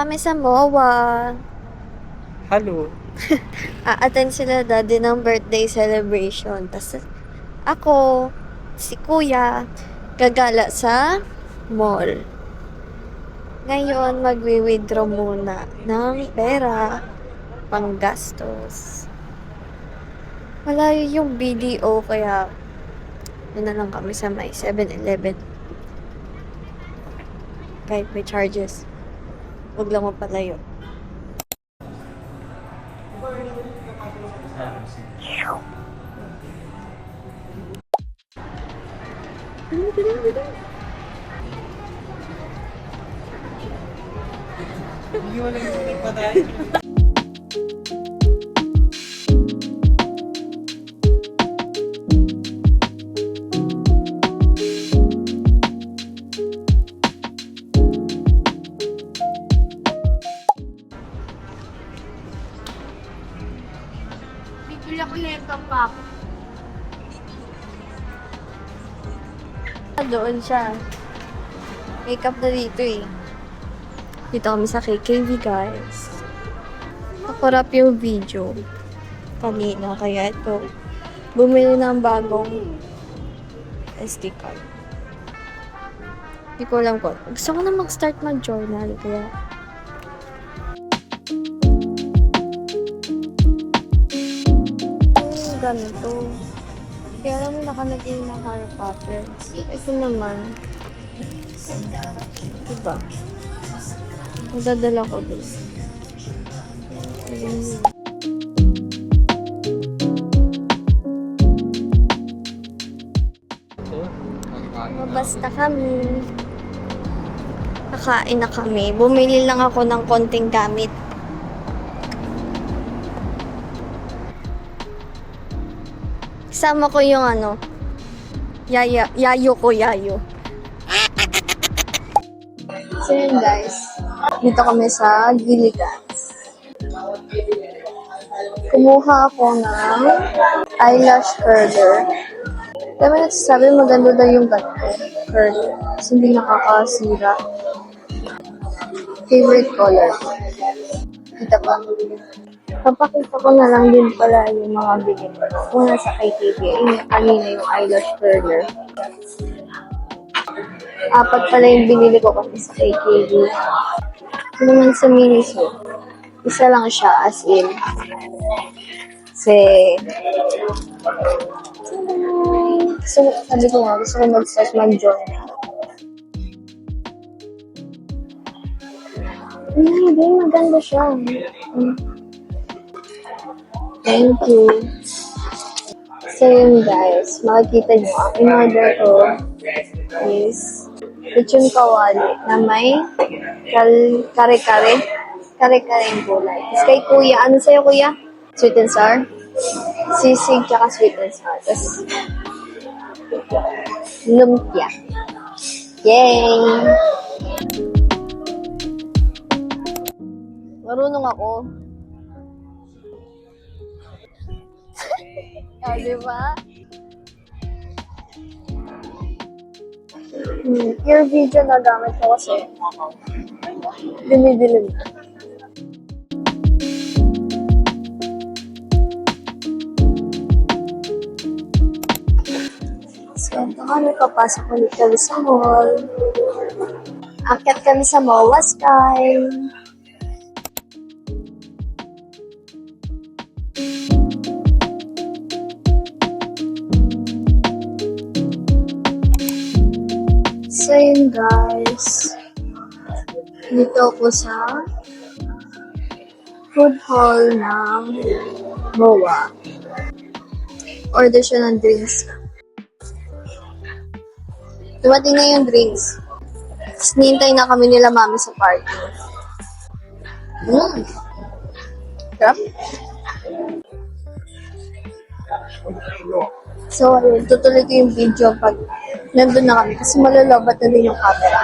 Kami sa MOA. Hello. A-attend sila daddy ng birthday celebration. Tapos ako, si kuya, gagala sa mall. Ngayon, magwi-withdraw muna ng pera pang gastos. Malayo yung BDO, kaya yun na lang kami sa may 7-Eleven. Kahit may charges, huwag lang mapalayo. Hindi mo lang nagpatay. Bibili ako nito, Pap. Doon siya. Makeup na dito eh. Dito kami sa KKV, guys. Nakurap yung video kanina, kaya ito. Bumili ng bagong SD card. Hindi ko alam ko. Gusto ko na mag-start mag-journal, kaya ganito. Kaya alam mo, nakalagay ng Harry Potter. Ito naman. Diba? Madadala ko din. Mabas na kami. Nakain na kami. Bumili lang ako ng konting gamit. Kasama ko yung yayo ko. So yun guys, dito kami sa Gilligan's. Kumuha ako ng eyelash curler. Kaya nagsasabi maganda daw yung curler. Kasi hindi nakakasira. Favorite color. Kita pa. Papakita ko na lang din pala yung mga bilhin ko. Una sa KTV, kanina yung eyelash curler. 4 pala yung binili ko kasi sa KTV. Ito naman sa Miniso. Isa lang siya, as in. Kasi, sabi ko nga, gusto ko mag-start mag-journal. Hindi, maganda siya. Thank you. So yun guys, makikita nyo, ang in-order ko is lechon kawali na may kare-kare yung gulay. Tapos kay kuya, ano sa'yo kuya? Sweet and sour? Sisig tsaka sweet and sour. Tapos lumpia. Yay! Marunong ako. Ah, diba? Your video na gamit ko kasi dinidilim na. So, kami papasok ulit kami sa mall. Akyat kami sa MOA Sky. So yun guys, dito ako sa food hall ng MOA. Order siya ng drinks. Dumating na yung drinks. Tapos nihintay na kami nila mami sa parking. Sarap. So, ayun, tutuloy ko yung video pag nandun na kami kasi malalabat na din yung camera.